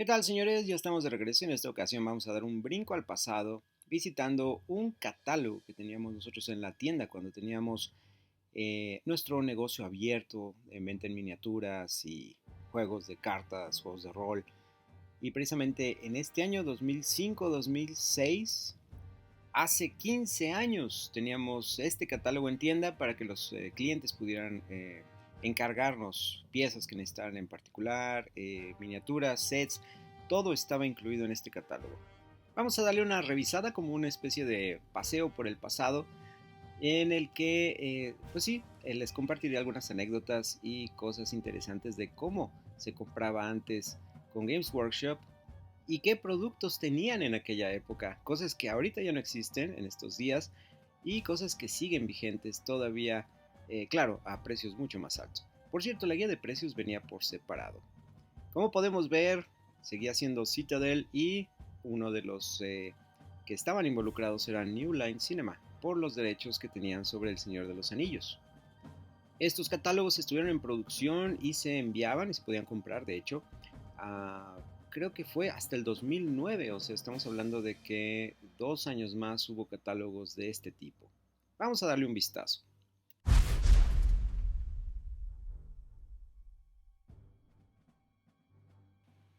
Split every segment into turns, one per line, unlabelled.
¿Qué tal, señores? Ya estamos de regreso y en esta ocasión vamos a dar un brinco al pasado visitando un catálogo que teníamos nosotros en la tienda cuando teníamos nuestro negocio abierto en venta en miniaturas y juegos de cartas, juegos de rol. Y precisamente en este año 2005-2006, hace 15 años, teníamos este catálogo en tienda para que los clientes pudieran encargarnos piezas que necesitaran en particular, miniaturas, sets, todo estaba incluido en este catálogo. Vamos a darle una revisada como una especie de paseo por el pasado en el que, pues sí, les compartiré algunas anécdotas y cosas interesantes de cómo se compraba antes con Games Workshop y qué productos tenían en aquella época, cosas que ahorita ya no existen en estos días y cosas que siguen vigentes todavía, claro, a precios mucho más altos. Por cierto, la guía de precios venía por separado. Como podemos ver, seguía siendo Citadel y uno de los que estaban involucrados era New Line Cinema por los derechos que tenían sobre El Señor de los Anillos. Estos catálogos estuvieron en producción y se enviaban y se podían comprar, de hecho, a, creo que fue hasta el 2009, o sea, estamos hablando de que 2 años más hubo catálogos de este tipo. Vamos a darle un vistazo.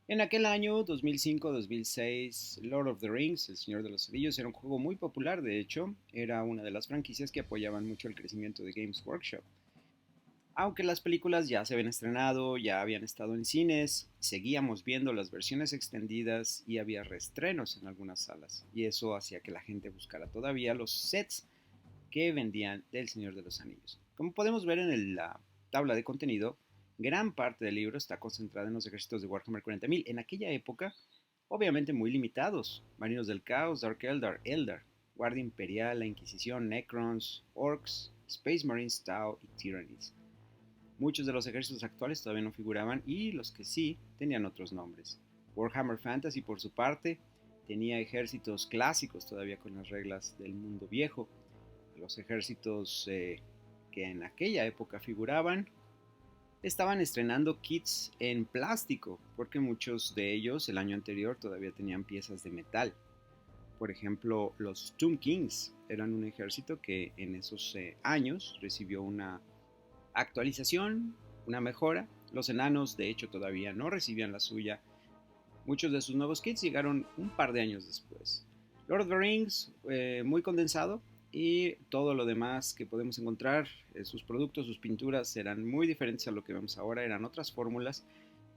En aquel año, 2005-2006, Lord of the Rings, El Señor de los Anillos, era un juego muy popular, de hecho, era una de las franquicias que apoyaban mucho el crecimiento de Games Workshop. Aunque las películas ya se habían estrenado, ya habían estado en cines, seguíamos viendo las versiones extendidas y había reestrenos en algunas salas. Y eso hacía que la gente buscara todavía los sets que vendían del Señor de los Anillos. Como podemos ver en la tabla de contenido, gran parte del libro está concentrada en los ejércitos de Warhammer 40.000. En aquella época, obviamente muy limitados. Marinos del Caos, Dark Eldar, Guardia Imperial, la Inquisición, Necrons, Orcs, Space Marines, Tau y Tyrannies. Muchos de los ejércitos actuales todavía no figuraban y los que sí tenían otros nombres. Warhammer Fantasy, por su parte, tenía ejércitos clásicos todavía con las reglas del mundo viejo. Los ejércitos que en aquella época figuraban estaban estrenando kits en plástico, porque muchos de ellos el año anterior todavía tenían piezas de metal. Por ejemplo, los Tomb Kings eran un ejército que en esos años recibió una actualización, una mejora. Los enanos, de hecho, todavía no recibían la suya. Muchos de sus nuevos kits llegaron un par de años después. Lord of the Rings, muy condensado, y todo lo demás que podemos encontrar, sus productos, sus pinturas, eran muy diferentes a lo que vemos ahora, eran otras fórmulas,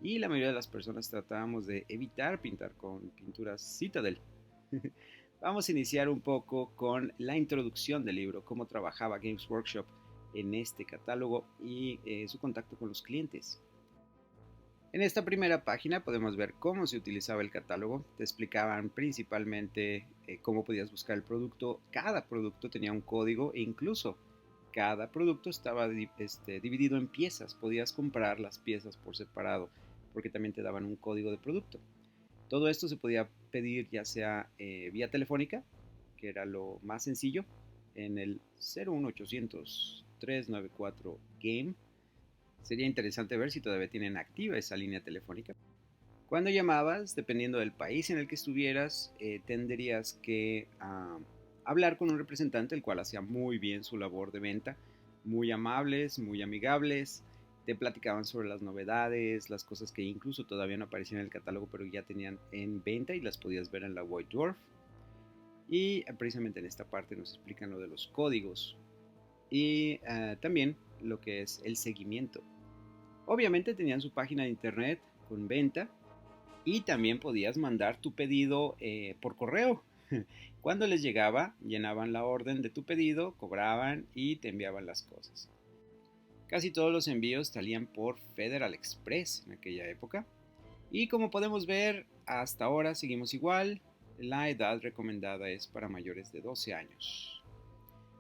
y la mayoría de las personas tratábamos de evitar pintar con pinturas Citadel. Vamos a iniciar un poco con la introducción del libro, cómo trabajaba Games Workshop en este catálogo y su contacto con los clientes. En esta primera página podemos ver cómo se utilizaba el catálogo. Te explicaban principalmente cómo podías buscar el producto. Cada producto tenía un código e incluso cada producto estaba dividido en piezas. Podías comprar las piezas por separado porque también te daban un código de producto. Todo esto se podía pedir ya sea vía telefónica, que era lo más sencillo, en el 01800 394 Game. Sería interesante ver si todavía tienen activa esa línea telefónica. Cuando llamabas, dependiendo del país en el que estuvieras, tendrías que hablar con un representante, el cual hacía muy bien su labor de venta, muy amables, muy amigables, te platicaban sobre las novedades, las cosas que incluso todavía no aparecían en el catálogo, pero ya tenían en venta y las podías ver en la White Dwarf. Y precisamente en esta parte nos explican lo de los códigos y también lo que es el seguimiento. Obviamente tenían su página de internet con venta y también podías mandar tu pedido por correo. Cuando les llegaba, llenaban la orden de tu pedido, cobraban y te enviaban las cosas. Casi todos los envíos salían por Federal Express en aquella época. Y como podemos ver, hasta ahora seguimos igual. La edad recomendada es para mayores de 12 años.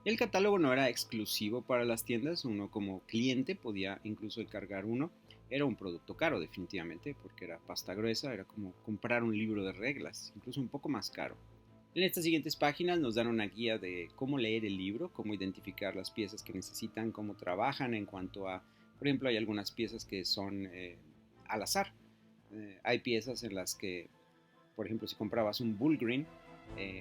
El catálogo no era exclusivo para las tiendas, uno como cliente podía incluso encargar uno. Era un producto caro definitivamente porque era pasta gruesa, era como comprar un libro de reglas, incluso un poco más caro. En estas siguientes páginas nos dan una guía de cómo leer el libro, cómo identificar las piezas que necesitan, cómo trabajan en cuanto a, por ejemplo, hay algunas piezas que son al azar. Hay piezas en las que, por ejemplo, si comprabas un Bullgreen,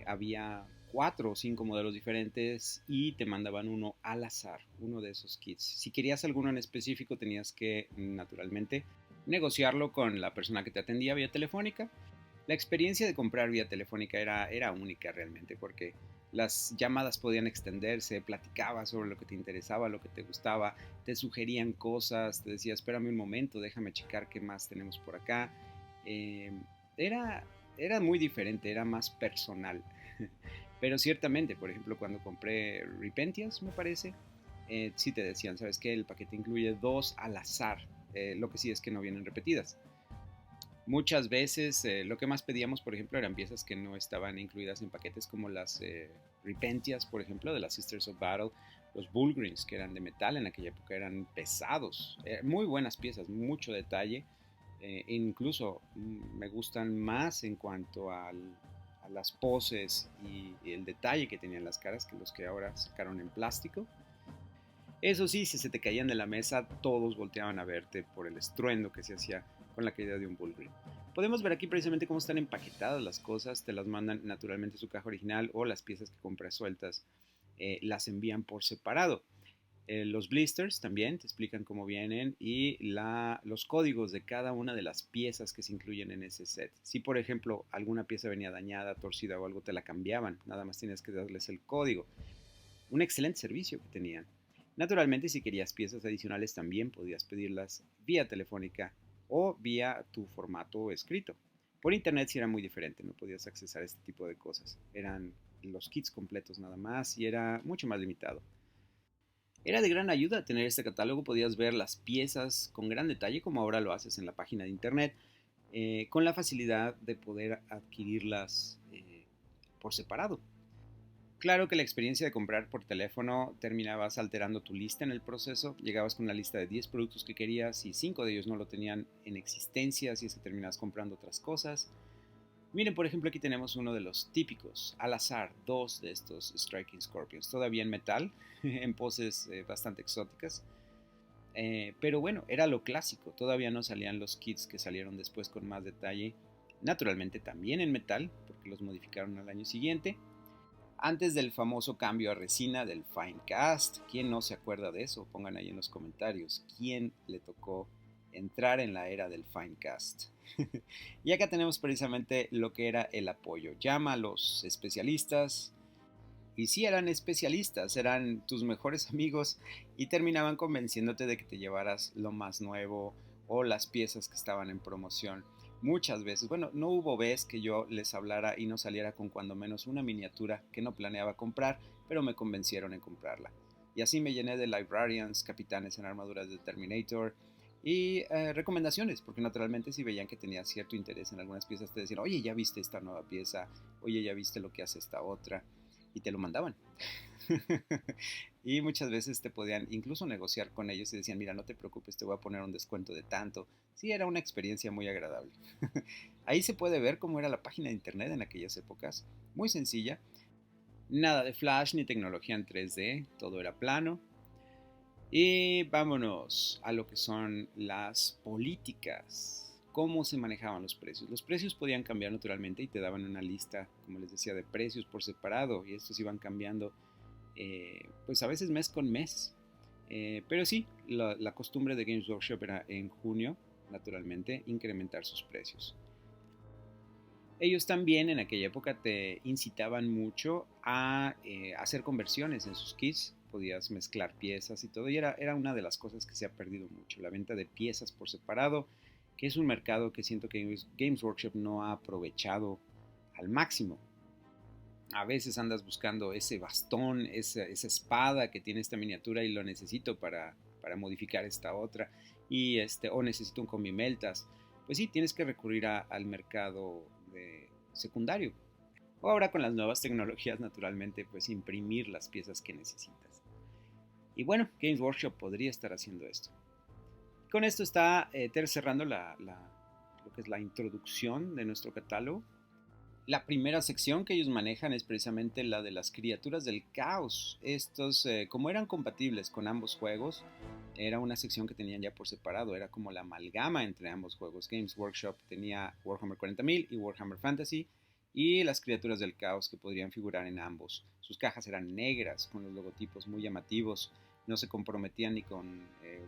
había 4 o 5 modelos diferentes y te mandaban uno al azar, uno de esos kits. Si querías alguno en específico, tenías que, naturalmente, negociarlo con la persona que te atendía vía telefónica. La experiencia de comprar vía telefónica era única realmente, porque las llamadas podían extenderse, platicabas sobre lo que te interesaba, lo que te gustaba, te sugerían cosas, te decía, espérame un momento, déjame checar qué más tenemos por acá. Eh, era, era muy diferente, era más personal. Pero ciertamente, por ejemplo, cuando compré Repentias, me parece, sí te decían, ¿sabes qué? El paquete incluye 2 al azar. Lo que sí es que no vienen repetidas. Muchas veces lo que más pedíamos, por ejemplo, eran piezas que no estaban incluidas en paquetes como las Repentias, por ejemplo, de las Sisters of Battle, los Bullgreens, que eran de metal en aquella época, eran pesados, muy buenas piezas, mucho detalle, incluso me gustan más en cuanto a las poses y el detalle que tenían las caras que los que ahora sacaron en plástico. Eso sí, si se te caían de la mesa, todos volteaban a verte por el estruendo que se hacía con la caída de un Bullgreen. Podemos ver aquí precisamente cómo están empaquetadas las cosas, te las mandan naturalmente a su caja original o las piezas que compras sueltas las envían por separado. Los blisters también te explican cómo vienen y los códigos de cada una de las piezas que se incluyen en ese set. Si por ejemplo alguna pieza venía dañada, torcida o algo, te la cambiaban, nada más tienes que darles el código. Un excelente servicio que tenían. Naturalmente, si querías piezas adicionales, también podías pedirlas vía telefónica o vía tu formato escrito. Por internet sí era muy diferente, no podías accesar a este tipo de cosas. Eran los kits completos nada más y era mucho más limitado. Era de gran ayuda tener este catálogo, podías ver las piezas con gran detalle como ahora lo haces en la página de internet, con la facilidad de poder adquirirlas por separado. Claro que la experiencia de comprar por teléfono terminabas alterando tu lista en el proceso, llegabas con una lista de 10 productos que querías y 5 de ellos no lo tenían en existencia, así es que terminabas comprando otras cosas. Miren, por ejemplo, aquí tenemos uno de los típicos, al azar, 2 de estos Striking Scorpions, todavía en metal, en poses bastante exóticas. Pero bueno, era lo clásico, todavía no salían los kits que salieron después con más detalle, naturalmente también en metal, porque los modificaron al año siguiente. Antes del famoso cambio a resina del Finecast, ¿quién no se acuerda de eso? Pongan ahí en los comentarios, ¿quién le tocó entrar en la era del Finecast? Y acá tenemos precisamente lo que era el apoyo. Llama a los especialistas, y si eran especialistas, eran tus mejores amigos y terminaban convenciéndote de que te llevaras lo más nuevo o las piezas que estaban en promoción. Muchas veces, bueno, no hubo vez que yo les hablara y no saliera con cuando menos una miniatura que no planeaba comprar, pero me convencieron en comprarla. Y así me llené de librarians, capitanes en armaduras de Terminator y recomendaciones, porque naturalmente si veían que tenía cierto interés en algunas piezas te decían, oye, ya viste esta nueva pieza, oye, ya viste lo que hace esta otra, y te lo mandaban. Y muchas veces te podían incluso negociar con ellos y decían, mira, no te preocupes, te voy a poner un descuento de tanto. Sí, era una experiencia muy agradable. Ahí se puede ver cómo era la página de internet en aquellas épocas. Muy sencilla. Nada de flash ni tecnología en 3D, todo era plano. Y vámonos a lo que son las políticas. ¿Cómo se manejaban los precios? Los precios podían cambiar naturalmente y te daban una lista, como les decía, de precios por separado y estos iban cambiando pues a veces mes con mes. Pero sí, la costumbre de Games Workshop era en junio, naturalmente, incrementar sus precios. Ellos también en aquella época te incitaban mucho a hacer conversiones en sus kits, podías mezclar piezas y todo, y era una de las cosas que se ha perdido mucho, la venta de piezas por separado, que es un mercado que siento que Games Workshop no ha aprovechado al máximo. A veces andas buscando ese bastón, esa espada que tiene esta miniatura y lo necesito para modificar esta otra, o necesito un combimeltas. Pues sí, tienes que recurrir al mercado secundario. O ahora con las nuevas tecnologías, naturalmente, pues imprimir las piezas que necesitas. Y bueno, Games Workshop podría estar haciendo esto. Con esto está cerrando lo que es la introducción de nuestro catálogo. La primera sección que ellos manejan es precisamente la de las criaturas del caos. Estos, como eran compatibles con ambos juegos, Era una sección que tenían ya por separado, era como la amalgama entre ambos juegos. Games Workshop tenía Warhammer 40.000 y Warhammer Fantasy y las criaturas del caos que podrían figurar en ambos. Sus cajas eran negras, con los logotipos muy llamativos, no se comprometían ni con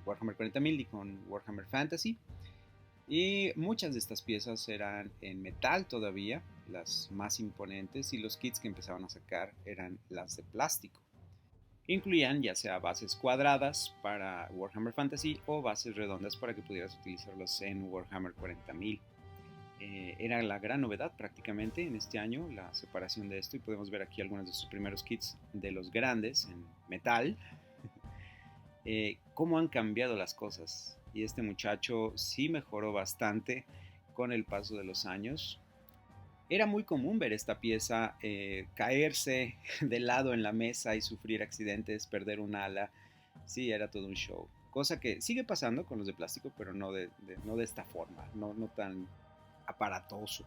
Warhammer 40.000 ni con Warhammer Fantasy. Y muchas de estas piezas eran en metal todavía, las más imponentes, y los kits que empezaban a sacar eran las de plástico. Incluían ya sea bases cuadradas para Warhammer Fantasy o bases redondas para que pudieras utilizarlos en Warhammer 40.000. Era la gran novedad prácticamente en este año la separación de esto, y podemos ver aquí algunos de sus primeros kits de los grandes en metal. Cómo han cambiado las cosas, y este muchacho sí mejoró bastante con el paso de los años. Era muy común ver esta pieza caerse de lado en la mesa y sufrir accidentes, perder un ala. Sí, era todo un show. Cosa que sigue pasando con los de plástico, pero no de esta forma, no tan aparatoso.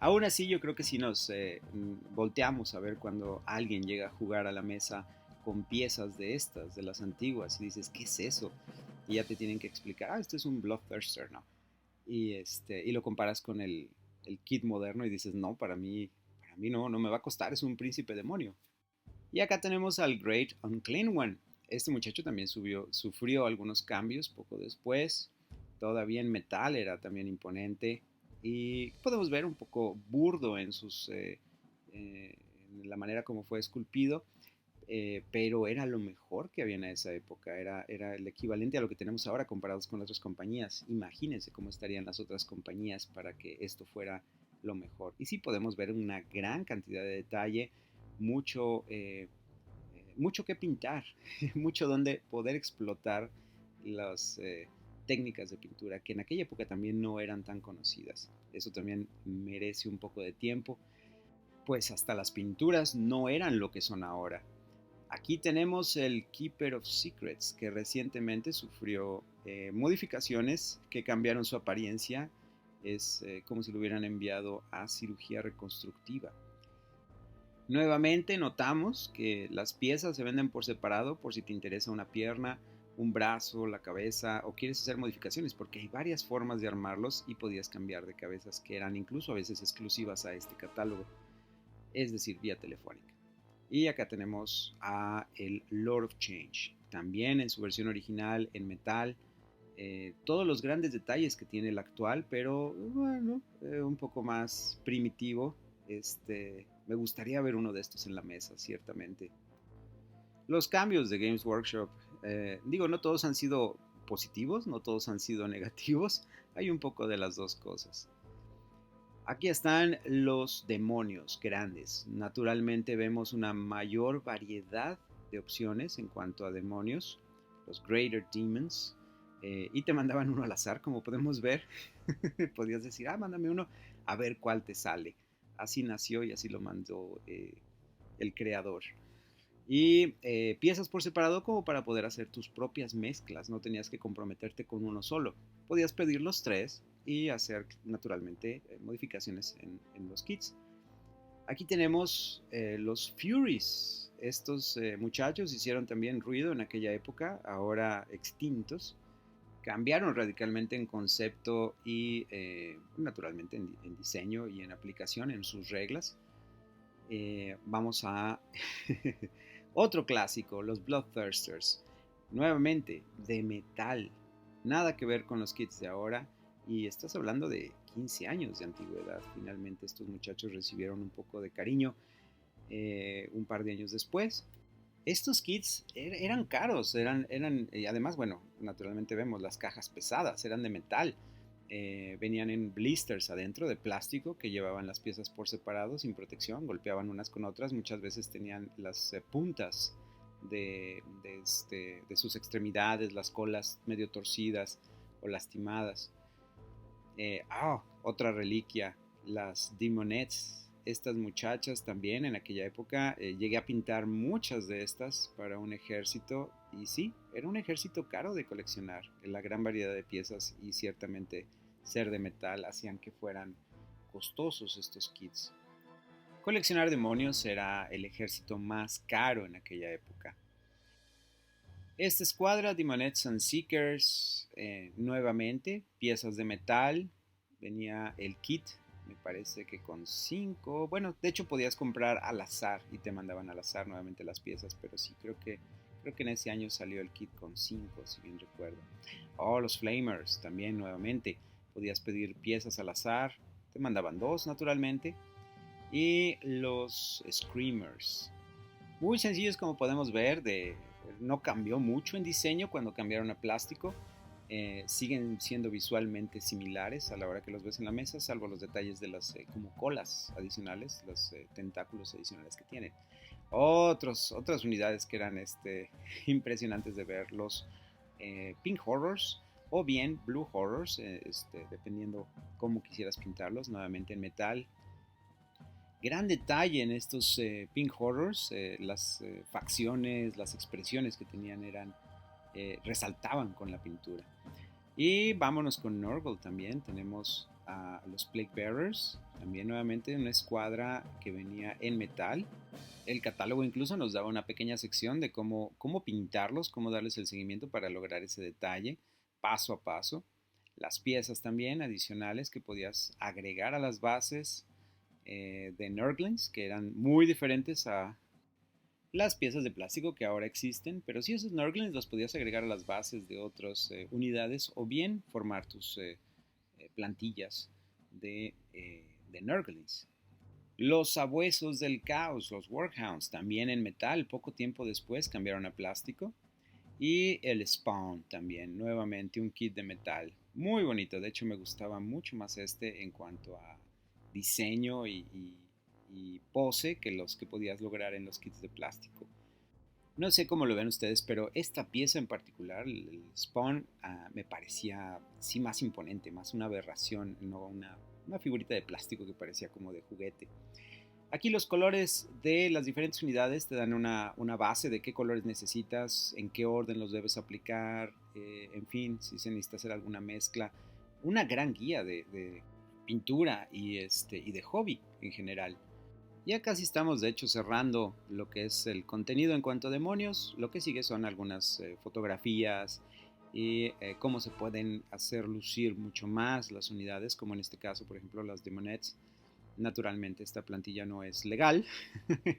Aún así, yo creo que si nos volteamos a ver cuando alguien llega a jugar a la mesa con piezas de estas, de las antiguas, y dices, ¿qué es eso? Y ya te tienen que explicar, esto es un Bloodthirster, ¿no? Y lo comparas con el kit moderno y dices, no, para mí no me va a costar, es un príncipe demonio. Y acá tenemos al Great Unclean One. Este muchacho también sufrió algunos cambios poco después, todavía en metal, era también imponente, y podemos ver un poco burdo en la manera como fue esculpido, pero era lo mejor que había en esa época, era el equivalente a lo que tenemos ahora comparados con otras compañías. Imagínense cómo estarían las otras compañías para que esto fuera lo mejor. Y sí podemos ver una gran cantidad de detalle, mucho, mucho que pintar, mucho donde poder explotar las técnicas de pintura que en aquella época también no eran tan conocidas. Eso también merece un poco de tiempo, pues hasta las pinturas no eran lo que son ahora. Aquí tenemos el Keeper of Secrets, que recientemente sufrió modificaciones que cambiaron su apariencia. Es como si lo hubieran enviado a cirugía reconstructiva. Nuevamente notamos que las piezas se venden por separado por si te interesa una pierna, un brazo, la cabeza, o quieres hacer modificaciones, porque hay varias formas de armarlos y podías cambiar de cabezas que eran incluso a veces exclusivas a este catálogo, es decir, vía telefónica. Y acá tenemos a el Lord of Change, también en su versión original en metal. Todos los grandes detalles que tiene el actual, pero bueno, un poco más primitivo. Me gustaría ver uno de estos en la mesa, ciertamente. Los cambios de Games Workshop, digo, no todos han sido positivos, no todos han sido negativos, hay un poco de las dos cosas. Aquí están los demonios grandes. Naturalmente vemos una mayor variedad de opciones en cuanto a demonios, los Greater Demons, y te mandaban uno al azar, como podemos ver. Podías decir, mándame uno, a ver cuál te sale. Así nació y así lo mandó el creador. Y piezas por separado como para poder hacer tus propias mezclas, no tenías que comprometerte con uno solo. Podías pedir los tres y hacer naturalmente modificaciones en los kits. Aquí tenemos los Furies. Estos muchachos hicieron también ruido en aquella época, ahora extintos. Cambiaron radicalmente en concepto y naturalmente en diseño y en aplicación, en sus reglas. Vamos a otro clásico, los Bloodthirsters. Nuevamente, de metal. Nada que ver con los kits de ahora. Y estás hablando de 15 años de antigüedad. Finalmente estos muchachos recibieron un poco de cariño un par de años después. Estos kits eran caros, y además, bueno, naturalmente vemos las cajas pesadas, eran de metal. Venían en blisters adentro de plástico que llevaban las piezas por separado sin protección, golpeaban unas con otras, muchas veces tenían las puntas de sus extremidades, las colas medio torcidas o lastimadas. Otra reliquia, las Demonettes. Estas muchachas también en aquella época llegué a pintar muchas de estas para un ejército, y sí, era un ejército caro de coleccionar. La gran variedad de piezas y ciertamente ser de metal hacían que fueran costosos estos kits. Coleccionar demonios era el ejército más caro en aquella época. Esta escuadra, Demonettes and Seekers, nuevamente, piezas de metal, venía el kit, me parece que con 5, bueno, de hecho podías comprar al azar y te mandaban al azar nuevamente las piezas, pero sí, creo que en ese año salió el kit con 5, si bien recuerdo. Oh, los Flamers, también nuevamente, podías pedir piezas al azar, te mandaban 2 naturalmente, y los Screamers. Muy sencillos como podemos ver, no cambió mucho en diseño cuando cambiaron a plástico. Siguen siendo visualmente similares a la hora que los ves en la mesa, salvo los detalles de las como colas adicionales, los tentáculos adicionales que tienen. Otras unidades que eran impresionantes de ver, los Pink Horrors o bien Blue Horrors, dependiendo cómo quisieras pintarlos, nuevamente en metal. Gran detalle en estos Pink Horrors, las facciones, las expresiones que tenían resaltaban con la pintura. Y vámonos con Nurgle también, tenemos a los Plague Bearers, también nuevamente una escuadra que venía en metal. El catálogo incluso nos daba una pequeña sección de cómo pintarlos, cómo darles el seguimiento para lograr ese detalle, paso a paso. Las piezas también adicionales que podías agregar a las bases de Nurglings, que eran muy diferentes a las piezas de plástico que ahora existen, pero sí esos Nurglings los podías agregar a las bases de otras unidades o bien formar tus plantillas de Nurglings. Los sabuesos del caos, los Warhounds, también en metal, poco tiempo después cambiaron a plástico. Y el Spawn también, nuevamente un kit de metal. Muy bonito, de hecho me gustaba mucho más en cuanto a diseño y pose que los que podías lograr en los kits de plástico. No sé cómo lo ven ustedes, pero esta pieza en particular, el Spawn, me parecía sí más imponente, más una aberración, no una figurita de plástico que parecía como de juguete. Aquí los colores de las diferentes unidades te dan una base de qué colores necesitas, en qué orden los debes aplicar, en fin, si se necesita hacer alguna mezcla. Una gran guía de pintura y de hobby en general. Ya casi estamos de hecho cerrando lo que es el contenido en cuanto a demonios. Lo que sigue son algunas fotografías y cómo se pueden hacer lucir mucho más las unidades, como en este caso, por ejemplo, las Demonettes. Naturalmente esta plantilla no es legal,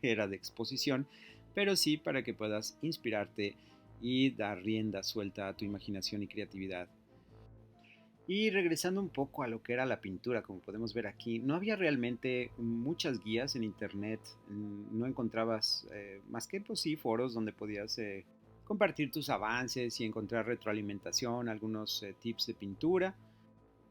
era de exposición, pero sí para que puedas inspirarte y dar rienda suelta a tu imaginación y creatividad. Y regresando un poco a lo que era la pintura, como podemos ver aquí, no había realmente muchas guías en internet, no encontrabas más que pues sí foros donde podías compartir tus avances y encontrar retroalimentación, algunos tips de pintura.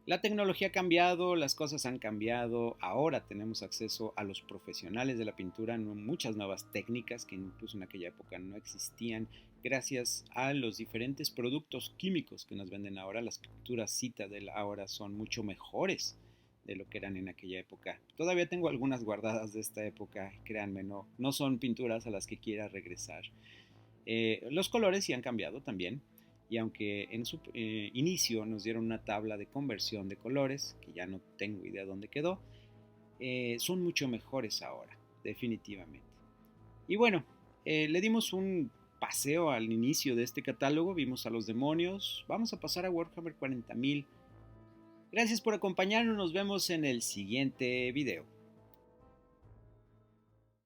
La tecnología ha cambiado, las cosas han cambiado, ahora tenemos acceso a los profesionales de la pintura, muchas nuevas técnicas que incluso en aquella época no existían, gracias a los diferentes productos químicos que nos venden ahora. Las pinturas Citadel ahora son mucho mejores de lo que eran en aquella época. Todavía tengo algunas guardadas de esta época, créanme, no son pinturas a las que quiera regresar. Los colores sí han cambiado también. Y aunque en su inicio nos dieron una tabla de conversión de colores, que ya no tengo idea dónde quedó, son mucho mejores ahora, definitivamente. Y bueno, le dimos un paseo al inicio de este catálogo, vimos a los demonios, vamos a pasar a Warhammer 40.000. Gracias por acompañarnos, nos vemos en el siguiente video.